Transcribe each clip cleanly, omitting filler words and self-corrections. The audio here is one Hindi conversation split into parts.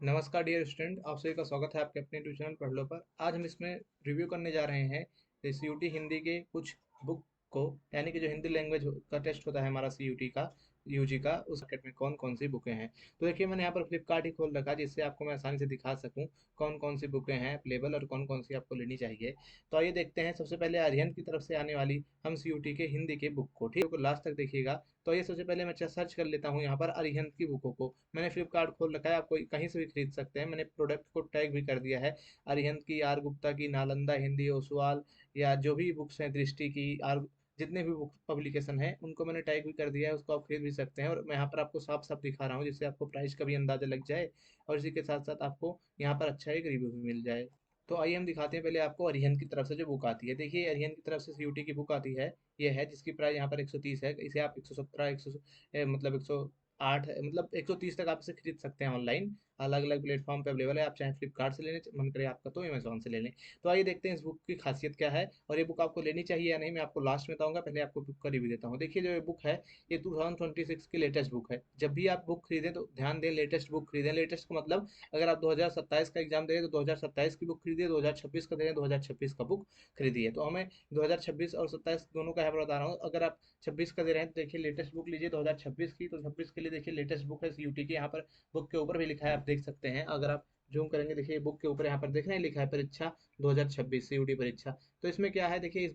नमस्कार डियर स्टूडेंट, आप सभी का स्वागत है आपके अपने यूट्यूब चैनल पढ़ लो पर। आज हम इसमें रिव्यू करने जा रहे हैं सीयूटी हिंदी के कुछ बुक को, यानी कि जो हिंदी लैंग्वेज का टेस्ट होता है हमारा सीयूटी का, यूजी का, उस मार्केट में कौन कौन सी बुकें हैं। तो देखिए, मैंने यहाँ पर फ्लिपकार्ट ही खोल रखा है जिससे आपको मैं आसानी से दिखा सकूँ कौन कौन सी बुकें हैं अवेलेबल और कौन कौन सी आपको लेनी चाहिए। तो आइए देखते हैं। सबसे पहले आर्यन की तरफ से आने वाली हम सीयूटी के हिंदी के बुक को, ठीक है, लास्ट तक देखिएगा। तो ये सबसे पहले मैं सर्च कर लेता हूँ यहाँ पर अरिहंत की बुकों को। मैंने फ्लिपकार्ट खोल रखा है, आप कोई कहीं से भी खरीद सकते हैं। मैंने प्रोडक्ट को टैग भी कर दिया है। अरिहंत की, आर गुप्ता की, नालंदा हिंदी, ओसवाल, या जो भी बुक्स हैं, दृष्टि की, आर, जितने भी बुक पब्लिकेशन है उनको मैंने टैग भी कर दिया है। उसको आप खरीद भी सकते हैं और मैं यहाँ पर आपको साफ साफ दिखा रहा हूँ जिससे आपको प्राइस का भी अंदाजा लग जाए और इसी के साथ साथ आपको यहाँ पर अच्छा एक रिव्यू भी मिल जाए। तो आइए हम दिखाते हैं पहले आपको अरिहंत की तरफ से जो बुक आती है। देखिए, अरिहंत की तरफ से सीयूटी की बुक आती है, ये है, जिसकी प्राइस यहाँ पर 130 है। इसे आप 117, 100 मतलब 108 है, मतलब 130 तक आप इसे खरीद सकते हैं ऑनलाइन। अलग अलग प्लेटफॉर्म पे अवेलेबल है, आप चाहे फ्लिपकार्ट से लेने मन करे आपका तो अमेजोन से ले लें। तो आइए देखते हैं इस बुक की खासियत क्या है और ये बुक आपको लेनी चाहिए या नहीं, मैं आपको लास्ट में बताऊंगा। पहले आपको बुक का रिव्यू देता हूँ। देखिए, जो ये बुक है ये 2026 की लेटेस्ट बुक है। जब भी आप बुक खरीदें तो ध्यान दें, लेटेस्ट बुक खरीदें। लेटेस्ट का मतलब, अगर आप 2027 का एग्जाम दे रहे हैं तो 2027 की बुक खरीदिए, 2026 का दे रहे हैं 2026 का बुक खरीदिए। तो हमें 2026 और 27 दोनों का यहाँ पर बता रहा हूँ। अगर आप 26 का दे रहे हैं तो देखिए लेटेस्ट बुक लीजिए 2026 की। तो 26 के लिए देखिए लेटेस्ट बुक है सीयूटी की। यहाँ पर बुक के ऊपर भी लिखा है, आप देख सकते हैं। अगर आप जूम करेंगे, देखिए बुक के ऊपर यहाँ पर देख रहे हैं लिखा है परीक्षा 2026 सीयूटी परीक्षा। तो इसमें क्या है, देखिए इस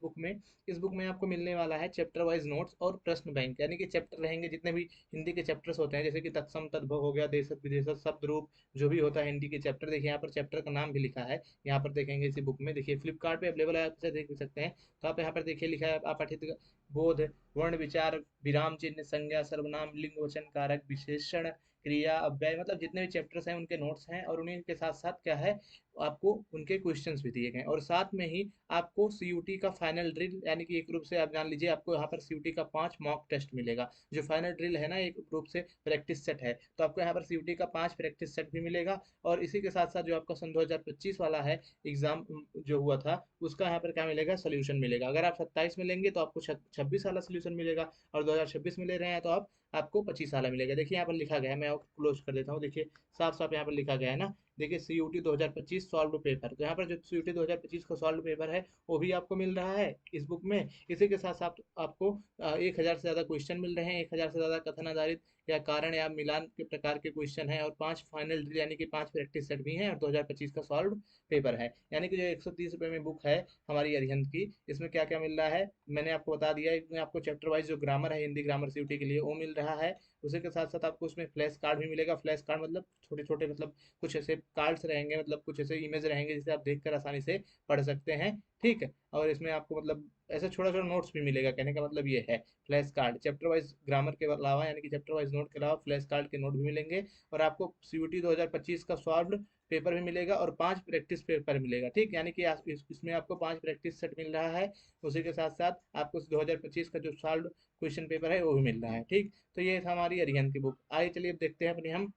बुक में आपको मिलने वाला है चैप्टर वाइज नोट्स और प्रश्न बैंक, यानी कि चैप्टर रहेंगे जितने भी हिंदी के चैप्टर्स होते हैं, जैसे कि तत्सम तद्भव हो गया, देशज विदेशज, शब्द रूप, जो भी होता है हिंदी के चैप्टर। देखिए यहाँ पर चैप्टर का नाम भी लिखा है, यहाँ पर देखेंगे इसी बुक में। देखिए फ्लिपकार्ट पे अवेलेबल है, आप इसे देख भी सकते हैं। तो आप यहाँ पर देखिए लिखा है अपठित बोध, वर्ण विचार, विराम चिन्ह, संज्ञा, सर्वनाम, लिंग वचन कारक, विशेषण, क्रिया, अव्यय, मतलब जितने भी चैप्टर्स हैं उनके नोट्स हैं और उन्हीं के साथ साथ क्या है, आपको उनके क्वेश्चंस भी दिए गए हैं। और साथ में ही आपको सीयूटी का फाइनल ड्रिल, यानी कि एक रूप से आप जान लीजिए आपको यहाँ पर सीयूटी का 5 मॉक टेस्ट मिलेगा। जो फाइनल ड्रिल है ना, एक रूप से प्रैक्टिस सेट है, तो आपको यहाँ पर सीयूटी का 5 प्रैक्टिस सेट भी मिलेगा। और इसी के साथ साथ जो आपका सन 2025 वाला है एग्जाम जो हुआ था, उसका यहाँ पर क्या मिलेगा, सोल्यूशन मिलेगा। अगर आप 27 में लेंगे तो आपको 26 वाला सोल्यूशन मिलेगा, और 2026 में ले रहे हैं तो आप आपको 25 वाला मिलेगा। देखिए यहाँ पर लिखा गया है, मैं आपको क्लोज कर देता हूँ। देखिए साफ साफ यहाँ पर लिखा गया है ना। देखिए सीयूटी 2025 सॉल्व पेपर, तो यहाँ पर जो सीयूटी 2025 का सॉल्व पेपर है वो भी आपको मिल रहा है इस बुक में। इसी के साथ साथ आपको 1000 से ज़्यादा क्वेश्चन मिल रहे हैं, 1000 से ज़्यादा कथन आधारित या कारण या मिलान के प्रकार के क्वेश्चन हैं, और 5 फाइनल ड्रिल यानी कि 5 प्रैक्टिस सेट भी हैं, और 2025 का सॉल्व पेपर है। यानी कि जो 130 रुपये में बुक है हमारी अरिहंत की, इसमें क्या क्या मिल रहा है मैंने आपको बता दिया है। इसमें आपको चैप्टर वाइज जो ग्रामर है, हिंदी ग्रामर सीयूटी के लिए, वो मिल रहा है। उसी के साथ साथ आपको उसमें फ्लैश कार्ड भी मिलेगा। फ्लैश कार्ड मतलब छोटे छोटे, मतलब कुछ ऐसे कार्ड्स रहेंगे, मतलब कुछ ऐसे इमेज रहेंगे जिसे आप देखकर आसानी से पढ़ सकते हैं, ठीक है। और इसमें आपको मतलब ऐसे छोटा छोटा नोट्स भी मिलेगा, कहने का मतलब ये है। Flash card chapter wise grammar के अलावा, यानी कि चैप्टर वाइज नोट के अलावा फ्लैश कार्ड के नोट भी मिलेंगे। और आपको सीयूटी 2025 का सॉल्व पेपर भी मिलेगा और 5 प्रैक्टिस पेपर मिलेगा, ठीक। यानी कि इसमें आपको 5 प्रैक्टिस सेट मिल रहा है। उसी के साथ साथ आपको 2025 का जो सॉल्व क्वेश्चन पेपर है वो भी मिल रहा है, ठीक। तो ये था हमारी अरिहंत की बुक। आइए चलिए अब देखते हैं अपनी हम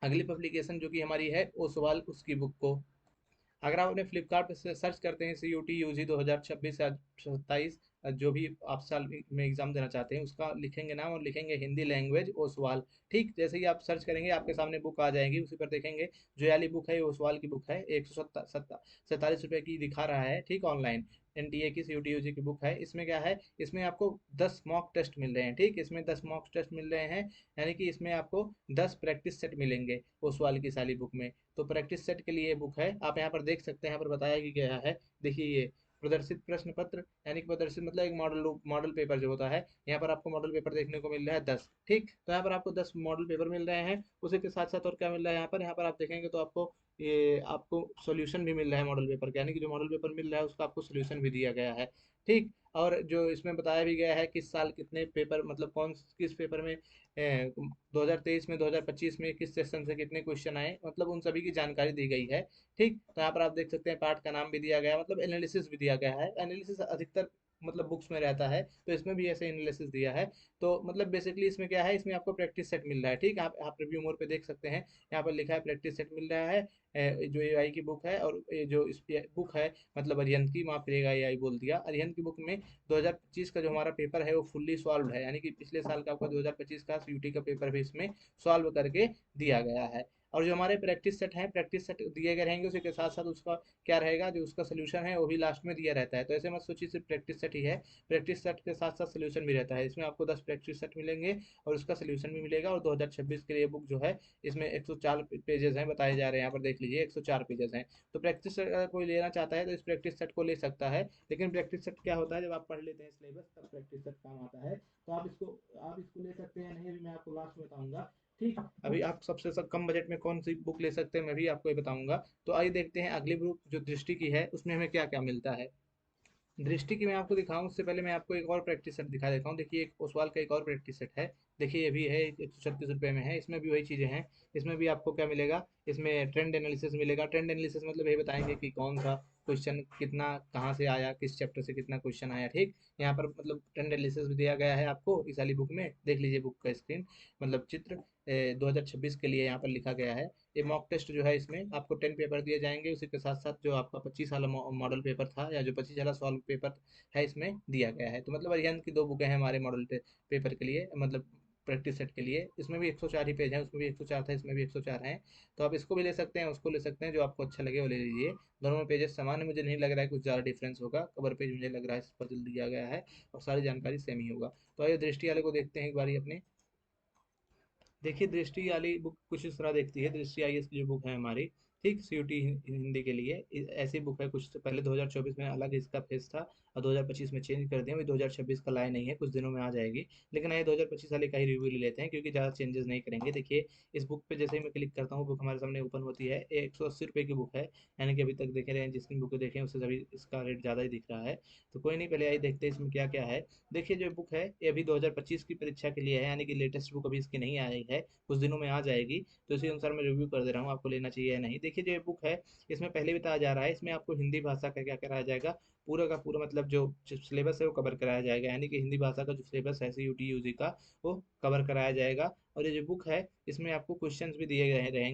अगली पब्लिकेशन जो कि हमारी है ओसवाल, उसकी बुक को। अगर आप अपने फ्लिपकार्ट पे सर्च करते हैं सी यू टी यू जी 2026 या 27, जो भी आप साल में एग्जाम देना चाहते हैं उसका लिखेंगे नाम और लिखेंगे हिंदी लैंग्वेज ओसवाल, ठीक। जैसे ही आप सर्च करेंगे आपके सामने बुक आ जाएगी, उसी पर देखेंगे जो वाली बुक है ये ओसवाल की बुक है। 147 रुपये की दिखा रहा है, ठीक, ऑनलाइन। एनटीए की सीयूटी यूजी की बुक है। इसमें क्या है, इसमें आपको 10 मॉक टेस्ट मिल रहे हैं, ठीक। इसमें 10 मॉक टेस्ट मिल रहे हैं, यानी कि इसमें आपको 10 प्रैक्टिस सेट मिलेंगे ओसवाल की साली बुक में। तो प्रैक्टिस सेट के लिए ये बुक है, आप यहाँ पर देख सकते हैं, यहाँ पर बताया कि गया है। देखिए ये प्रदर्शित प्रश्न पत्र, यानी कि प्रदर्शित मतलब एक मॉडल पेपर जो होता है, यहाँ पर आपको मॉडल पेपर देखने को मिल रहा है 10, ठीक। तो यहाँ पर आपको 10 मॉडल पेपर मिल रहे हैं। उसी के साथ साथ और क्या मिल रहा है यहाँ पर आप देखेंगे तो आपको ये आपको सॉल्यूशन भी मिल रहा है मॉडल पेपर का, यानी कि जो मॉडल पेपर मिल रहा है उसका आपको सॉल्यूशन भी दिया गया है, ठीक। और जो इसमें बताया भी गया है किस साल कितने पेपर, मतलब कौन किस पेपर में 2023 में 2025 में किस सेशन से कितने क्वेश्चन आए, मतलब उन सभी की जानकारी दी गई है, ठीक। तो यहाँ पर आप देख सकते हैं पार्ट का नाम भी दिया गया है, मतलब एनालिसिस भी दिया गया है। एनालिसिस अधिकतर मतलब बुक्स में रहता है, तो इसमें भी ऐसे एनालिसिस दिया है। तो मतलब बेसिकली इसमें क्या है, इसमें आपको प्रैक्टिस सेट मिल रहा है, ठीक। आप रिव्यू मोड पे देख सकते हैं, यहाँ पर लिखा है प्रैक्टिस सेट मिल रहा है। जो एआई की बुक है, और ये जो इस बुक है, मतलब अरिहंत की, माफ करिएगा एआई बोल दिया, अरिहंत की बुक में 2025 का जो हमारा पेपर है वो फुल्ली सॉल्व है, यानी कि पिछले साल का आपका 2025 का सीयूटी का पेपर भी इसमें सॉल्व करके दिया गया है। और जो हमारे प्रैक्टिस सेट हैं, प्रैक्टिस सेट दिए गए रहेंगे, उसी के साथ साथ उसका क्या रहेगा, जो उसका सोल्यूशन है वो भी लास्ट में दिया रहता है। तो ऐसे मत सोचिए सिर्फ प्रैक्टिस सेट ही है, प्रैक्टिस सेट के साथ साथ सोल्यूशन भी रहता है। इसमें आपको 10 प्रैक्टिस सेट मिलेंगे और उसका सोल्यूशन भी मिलेगा। और 2026 के लिए बुक जो है, इसमें 104 पेजेस हैं बताए जा रहे हैं, यहाँ पर देख लीजिए 104 पेजेस हैं। तो प्रैक्टिस सेट अगर कोई लेना चाहता है तो इस प्रैक्टिस सेट को ले सकता है। लेकिन प्रैक्टिस सेट क्या होता है, जब आप पढ़ लेते हैं सिलेबस तब प्रैक्टिस सेट काम आता है। तो आप इसको ले सकते हैं, नहीं अभी मैं आपको लास्ट में बताऊंगा। ठीक, अभी आप सबसे सब कम बजट में कौन सी बुक ले सकते हैं मैं भी आपको ये बताऊंगा। तो आइए देखते हैं अगली बुक जो दृष्टि की है उसमें हमें क्या क्या मिलता है। दृष्टि की मैं आपको दिखाऊं उससे पहले मैं आपको एक और प्रैक्टिस सेट दिखा देता हूँ। देखिए एक ओसवाल का एक और प्रैक्टिस सेट है। देखिए ये भी है, 136 रुपये में है। इसमें भी वही चीज़ें हैं। इसमें भी आपको क्या मिलेगा, इसमें ट्रेंड एनालिसिस मिलेगा। ट्रेंड एनालिसिस मतलब ये बताएंगे कि कौन सा क्वेश्चन कितना कहाँ से आया, किस चैप्टर से कितना क्वेश्चन आया। ठीक, यहाँ पर मतलब ट्रेंड एनालिसिस भी दिया गया है आपको इस वाली बुक में। देख लीजिए बुक का स्क्रीन, मतलब चित्र 2026 के लिए यहाँ पर लिखा गया है। ये मॉक टेस्ट जो है, इसमें आपको 10 पेपर दिए जाएंगे, उसी के साथ साथ जो आपका 25 वाला मॉडल पेपर था या जो 25 वाला सॉल्व पेपर है इसमें दिया गया है। तो मतलब अरिहंत की 2 बुकें हैं हमारे मॉडल पेपर के लिए, मतलब प्रैक्टिस सेट के लिए। इसमें भी 104 ही पेज हैं, उसमें भी 104 था, इसमें भी 104 हैं। तो आप इसको भी ले सकते हैं, उसको ले सकते हैं, जो आपको अच्छा लगे वो ले लीजिए। दोनों में पेजेस समान है, मुझे नहीं लग रहा है कुछ ज़्यादा डिफरेंस होगा। कवर पेज मुझे लग रहा है इस पर जल्दी दिया गया है और सारी जानकारी सेम ही होगा। तो आइए दृष्टि वाले को देखते हैं एक बारी अपने। देखिए दृष्टि वाली बुक कुछ इस तरह देखती है। दृष्टि आईएएस की जो बुक है हमारी, ठीक, सीयूटी हिंदी के लिए ऐसी बुक है। कुछ तो पहले 2024 में अलग इसका फेस था और 2025 में चेंज कर दिया। अभी 2026 का लाए नहीं है, कुछ दिनों में आ जाएगी। लेकिन आइए 2025 वाले का ही रिव्यू ले लेते हैं, क्योंकि ज़्यादा चेंजेस नहीं करेंगे। देखिए इस बुक पे जैसे ही मैं क्लिक करता हूँ, बुक हमारे सामने ओपन होती है। 180 रुपये की बुक है, यानी कि अभी तक देखे रहे हैं जिसकी बुक देखें उससे सभी इसका रेट ज़्यादा ही दिख रहा है। तो कोई नहीं, पहले आइए देखते हैं इसमें क्या क्या है। देखिए जो बुक है ये अभी 2025 की परीक्षा के लिए है, यानी कि लेटेस्ट बुक अभी इसकी नहीं आई है, कुछ दिनों में आ जाएगी। तो इसी अनुसार मैं रिव्यू कर दे रहा हूँ, आपको लेना चाहिए या नहीं। देखिए जो ये बुक है, इसमें पहले बताया जा रहा है, इसमें आपको हिंदी भाषा का क्या कराया जाएगा, पूरा का पूरा मतलब जो सिलेबस है वो कवर कराया जाएगा। यानी कि हिंदी भाषा का जो सिलेबस है सीयूटी यूजी का, वो कवर कराया जाएगा। और ये जो बुक है इसमें आपको क्वेश्चंस भी दिए गए रहेंगे।